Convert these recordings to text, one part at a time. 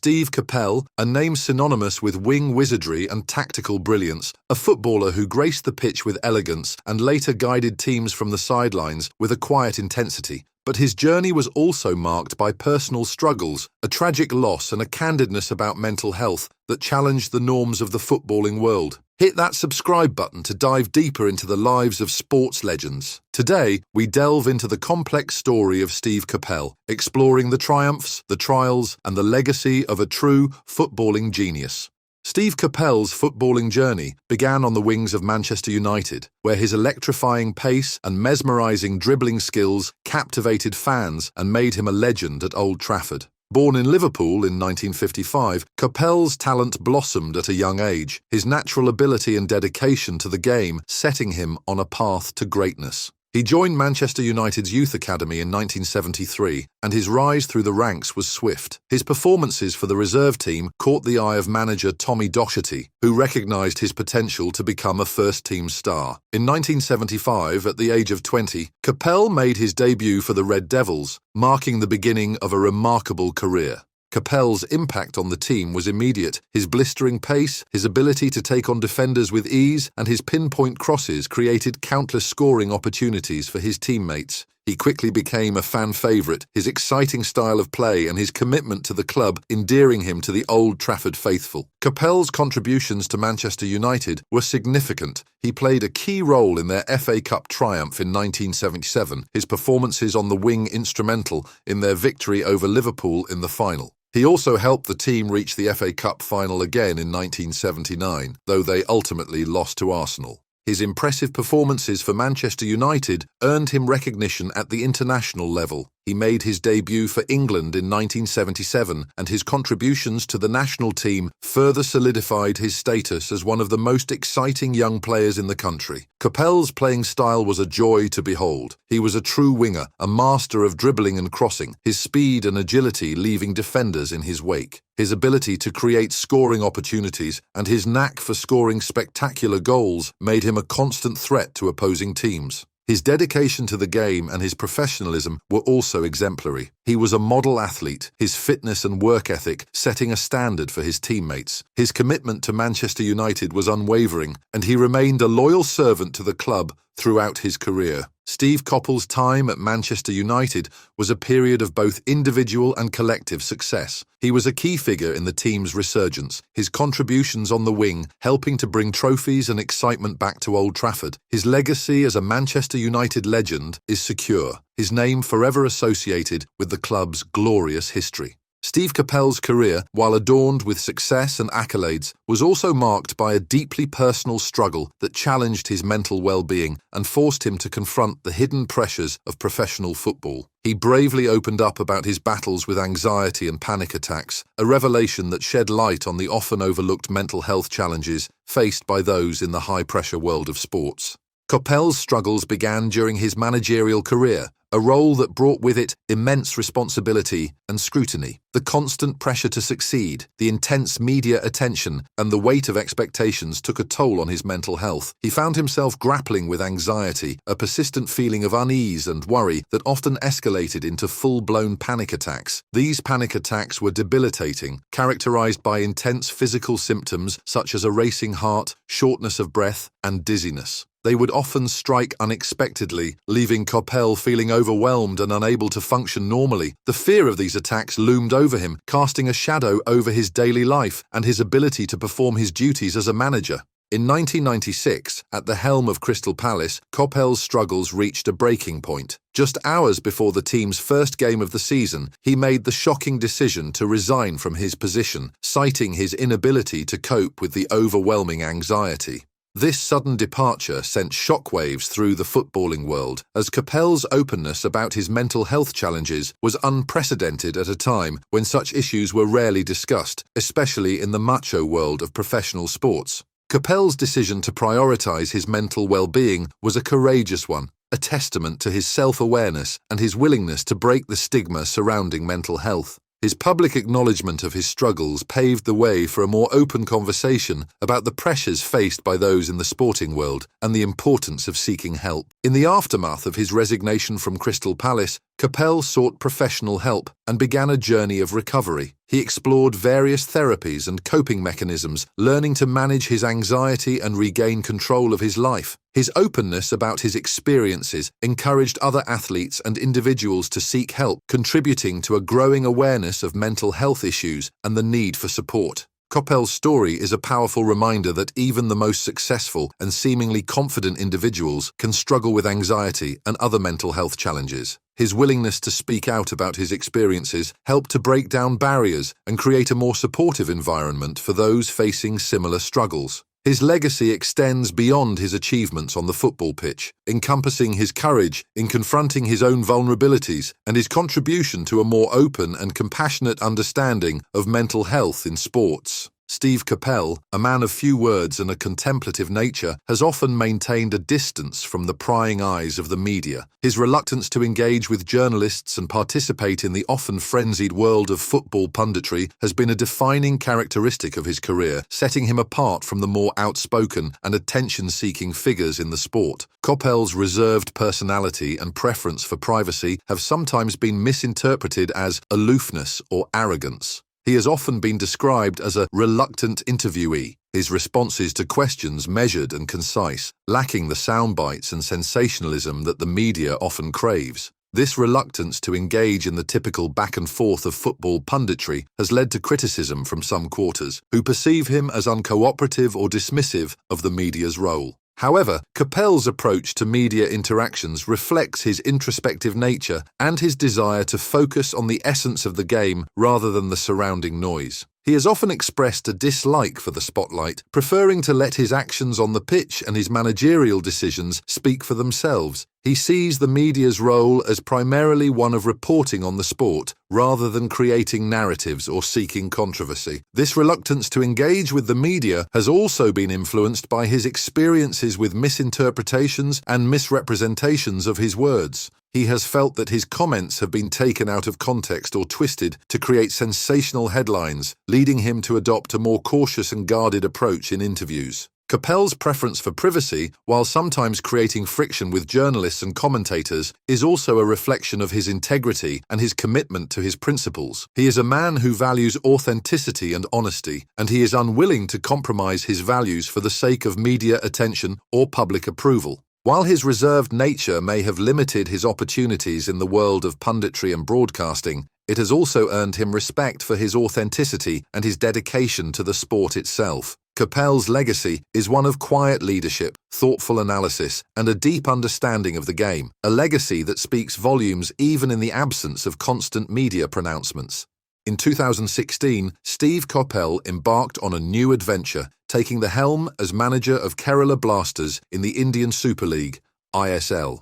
Steve Capel, a name synonymous with wing wizardry and tactical brilliance, a footballer who graced the pitch with elegance and later guided teams from the sidelines with a quiet intensity. But his journey was also marked by personal struggles, a tragic loss and a candidness about mental health that challenged the norms of the footballing world. Hit that subscribe button to dive deeper into the lives of sports legends. Today, we delve into the complex story of Steve Capel, exploring the triumphs, the trials, and the legacy of a true footballing genius. Steve Capel's footballing journey began on the wings of Manchester United, where his electrifying pace and mesmerising dribbling skills captivated fans and made him a legend at Old Trafford. Born in Liverpool in 1955, Capel's talent blossomed at a young age, his natural ability and dedication to the game setting him on a path to greatness. He joined Manchester United's youth academy in 1973, and his rise through the ranks was swift. His performances for the reserve team caught the eye of manager Tommy Docherty, who recognised his potential to become a first-team star. In 1975, at the age of 20, Capel made his debut for the Red Devils, marking the beginning of a remarkable career. Capel's impact on the team was immediate. His blistering pace, his ability to take on defenders with ease, and his pinpoint crosses created countless scoring opportunities for his teammates. He quickly became a fan favourite, his exciting style of play and his commitment to the club endearing him to the Old Trafford faithful. Capel's contributions to Manchester United were significant. He played a key role in their FA Cup triumph in 1977, his performances on the wing instrumental in their victory over Liverpool in the final. He also helped the team reach the FA Cup final again in 1979, though they ultimately lost to Arsenal. His impressive performances for Manchester United earned him recognition at the international level. He made his debut for England in 1977, and his contributions to the national team further solidified his status as one of the most exciting young players in the country. Capel's playing style was a joy to behold. He was a true winger, a master of dribbling and crossing, his speed and agility leaving defenders in his wake. His ability to create scoring opportunities and his knack for scoring spectacular goals made him a constant threat to opposing teams. His dedication to the game and his professionalism were also exemplary. He was a model athlete, his fitness and work ethic setting a standard for his teammates. His commitment to Manchester United was unwavering, and he remained a loyal servant to the club throughout his career. Steve Coppell's time at Manchester United was a period of both individual and collective success. He was a key figure in the team's resurgence, his contributions on the wing helping to bring trophies and excitement back to Old Trafford. His legacy as a Manchester United legend is secure, his name forever associated with the club's glorious history. Steve Capel's career, while adorned with success and accolades, was also marked by a deeply personal struggle that challenged his mental well-being and forced him to confront the hidden pressures of professional football. He bravely opened up about his battles with anxiety and panic attacks, a revelation that shed light on the often overlooked mental health challenges faced by those in the high-pressure world of sports. Coppell's struggles began during his managerial career, a role that brought with it immense responsibility and scrutiny. The constant pressure to succeed, the intense media attention, and the weight of expectations took a toll on his mental health. He found himself grappling with anxiety, a persistent feeling of unease and worry that often escalated into full-blown panic attacks. These panic attacks were debilitating, characterized by intense physical symptoms such as a racing heart, shortness of breath, and dizziness. They would often strike unexpectedly, leaving Coppell feeling overwhelmed and unable to function normally. The fear of these attacks loomed over him, casting a shadow over his daily life and his ability to perform his duties as a manager. In 1996, at the helm of Crystal Palace, Coppell's struggles reached a breaking point. Just hours before the team's first game of the season, he made the shocking decision to resign from his position, citing his inability to cope with the overwhelming anxiety. This sudden departure sent shockwaves through the footballing world, as Capel's openness about his mental health challenges was unprecedented at a time when such issues were rarely discussed, especially in the macho world of professional sports. Capel's decision to prioritize his mental well-being was a courageous one, a testament to his self-awareness and his willingness to break the stigma surrounding mental health. His public acknowledgement of his struggles paved the way for a more open conversation about the pressures faced by those in the sporting world and the importance of seeking help. In the aftermath of his resignation from Crystal Palace, Capel sought professional help and began a journey of recovery. He explored various therapies and coping mechanisms, learning to manage his anxiety and regain control of his life. His openness about his experiences encouraged other athletes and individuals to seek help, contributing to a growing awareness of mental health issues and the need for support. Coppell's story is a powerful reminder that even the most successful and seemingly confident individuals can struggle with anxiety and other mental health challenges. His willingness to speak out about his experiences helped to break down barriers and create a more supportive environment for those facing similar struggles. His legacy extends beyond his achievements on the football pitch, encompassing his courage in confronting his own vulnerabilities and his contribution to a more open and compassionate understanding of mental health in sports. Steve Capel, a man of few words and a contemplative nature, has often maintained a distance from the prying eyes of the media. His reluctance to engage with journalists and participate in the often frenzied world of football punditry has been a defining characteristic of his career, setting him apart from the more outspoken and attention-seeking figures in the sport. Coppell's reserved personality and preference for privacy have sometimes been misinterpreted as aloofness or arrogance. He has often been described as a reluctant interviewee, his responses to questions measured and concise, lacking the soundbites and sensationalism that the media often craves. This reluctance to engage in the typical back and forth of football punditry has led to criticism from some quarters, who perceive him as uncooperative or dismissive of the media's role. However, Capel's approach to media interactions reflects his introspective nature and his desire to focus on the essence of the game rather than the surrounding noise. He has often expressed a dislike for the spotlight, preferring to let his actions on the pitch and his managerial decisions speak for themselves. He sees the media's role as primarily one of reporting on the sport, rather than creating narratives or seeking controversy. This reluctance to engage with the media has also been influenced by his experiences with misinterpretations and misrepresentations of his words. He has felt that his comments have been taken out of context or twisted to create sensational headlines, leading him to adopt a more cautious and guarded approach in interviews. Capel's preference for privacy, while sometimes creating friction with journalists and commentators, is also a reflection of his integrity and his commitment to his principles. He is a man who values authenticity and honesty, and he is unwilling to compromise his values for the sake of media attention or public approval. While his reserved nature may have limited his opportunities in the world of punditry and broadcasting, it has also earned him respect for his authenticity and his dedication to the sport itself. Capel's legacy is one of quiet leadership, thoughtful analysis, and a deep understanding of the game, a legacy that speaks volumes even in the absence of constant media pronouncements. In 2016, Steve Coppell embarked on a new adventure, taking the helm as manager of Kerala Blasters in the Indian Super League, ISL.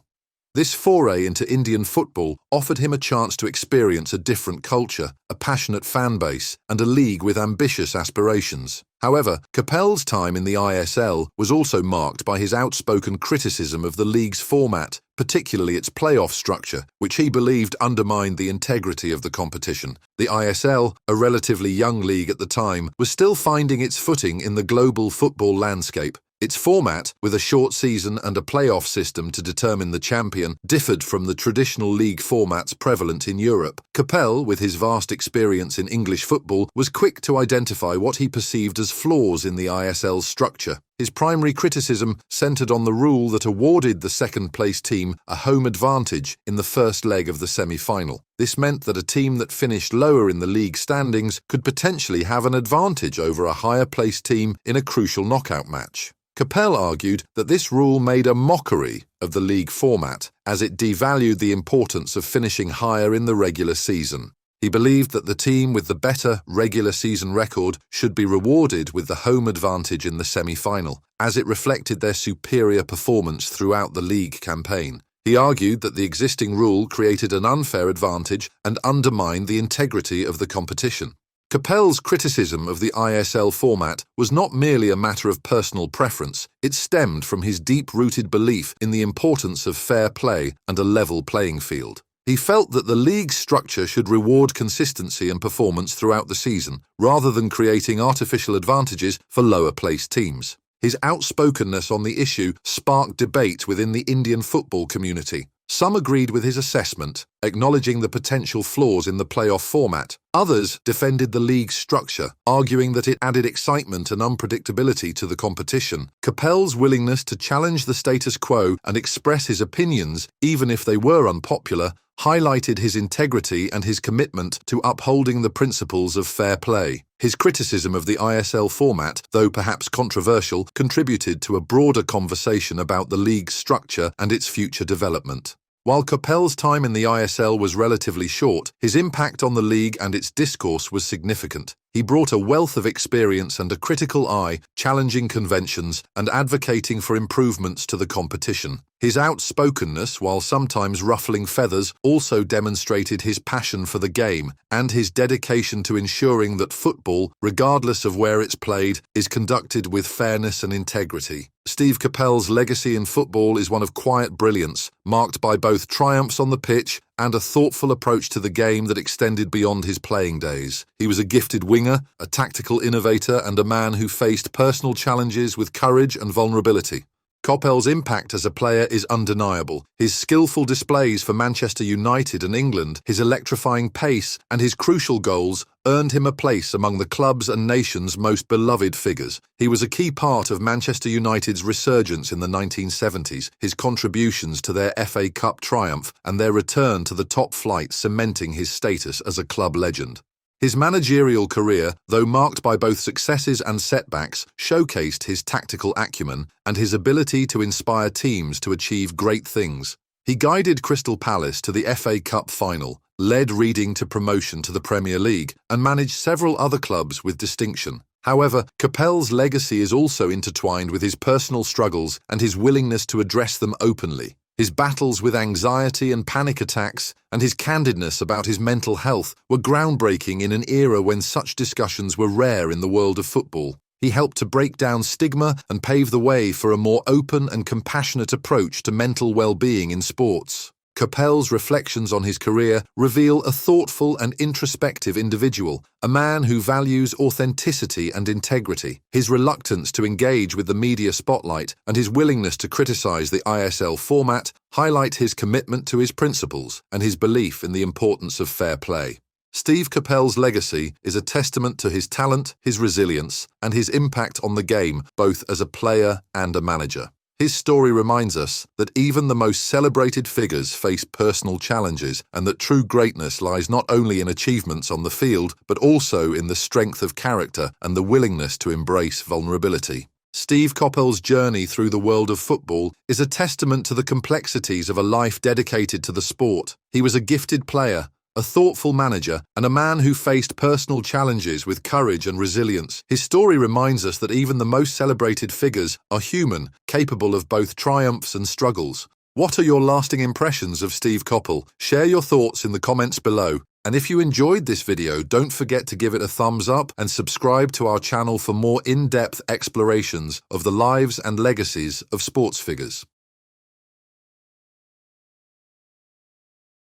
This foray into Indian football offered him a chance to experience a different culture, a passionate fan base, and a league with ambitious aspirations. However, Capel's time in the ISL was also marked by his outspoken criticism of the league's format, particularly its playoff structure, which he believed undermined the integrity of the competition. The ISL, a relatively young league at the time, was still finding its footing in the global football landscape. Its format, with a short season and a playoff system to determine the champion, differed from the traditional league formats prevalent in Europe. Capel, with his vast experience in English football, was quick to identify what he perceived as flaws in the ISL's structure. His primary criticism centred on the rule that awarded the second-place team a home advantage in the first leg of the semi-final. This meant that a team that finished lower in the league standings could potentially have an advantage over a higher-placed team in a crucial knockout match. Capel argued that this rule made a mockery of the league format, as it devalued the importance of finishing higher in the regular season. He believed that the team with the better regular season record should be rewarded with the home advantage in the semi-final, as it reflected their superior performance throughout the league campaign. He argued that the existing rule created an unfair advantage and undermined the integrity of the competition. Capel's criticism of the ISL format was not merely a matter of personal preference, it stemmed from his deep-rooted belief in the importance of fair play and a level playing field. He felt that the league's structure should reward consistency and performance throughout the season, rather than creating artificial advantages for lower-placed teams. His outspokenness on the issue sparked debate within the Indian football community. Some agreed with his assessment, acknowledging the potential flaws in the playoff format. Others defended the league's structure, arguing that it added excitement and unpredictability to the competition. Capel's willingness to challenge the status quo and express his opinions, even if they were unpopular, highlighted his integrity and his commitment to upholding the principles of fair play. His criticism of the ISL format, though perhaps controversial, contributed to a broader conversation about the league's structure and its future development. While Coppell's time in the ISL was relatively short, his impact on the league and its discourse was significant. He brought a wealth of experience and a critical eye, challenging conventions and advocating for improvements to the competition. His outspokenness, while sometimes ruffling feathers, also demonstrated his passion for the game and his dedication to ensuring that football, regardless of where it's played, is conducted with fairness and integrity. Steve Coppell's legacy in football is one of quiet brilliance, marked by both triumphs on the pitch and a thoughtful approach to the game that extended beyond his playing days. He was a gifted winger, a tactical innovator, and a man who faced personal challenges with courage and vulnerability. Coppell's impact as a player is undeniable. His skillful displays for Manchester United and England, his electrifying pace, and his crucial goals earned him a place among the club's and nation's most beloved figures. He was a key part of Manchester United's resurgence in the 1970s, his contributions to their FA Cup triumph and their return to the top flight cementing his status as a club legend. His managerial career, though marked by both successes and setbacks, showcased his tactical acumen and his ability to inspire teams to achieve great things. He guided Crystal Palace to the FA Cup final, led Reading to promotion to the Premier League, and managed several other clubs with distinction. However, Capel's legacy is also intertwined with his personal struggles and his willingness to address them openly. His battles with anxiety and panic attacks, and his candidness about his mental health were groundbreaking in an era when such discussions were rare in the world of football. He helped to break down stigma and pave the way for a more open and compassionate approach to mental well-being in sports. Coppell's reflections on his career reveal a thoughtful and introspective individual, a man who values authenticity and integrity. His reluctance to engage with the media spotlight and his willingness to criticize the ISL format highlight his commitment to his principles and his belief in the importance of fair play. Steve Coppell's legacy is a testament to his talent, his resilience, and his impact on the game, both as a player and a manager. His story reminds us that even the most celebrated figures face personal challenges and that true greatness lies not only in achievements on the field, but also in the strength of character and the willingness to embrace vulnerability. Steve Coppell's journey through the world of football is a testament to the complexities of a life dedicated to the sport. He was a gifted player, a thoughtful manager, and a man who faced personal challenges with courage and resilience. His story reminds us that even the most celebrated figures are human, capable of both triumphs and struggles. What are your lasting impressions of Steve Coppell? Share your thoughts in the comments below. And if you enjoyed this video, don't forget to give it a thumbs up and subscribe to our channel for more in-depth explorations of the lives and legacies of sports figures.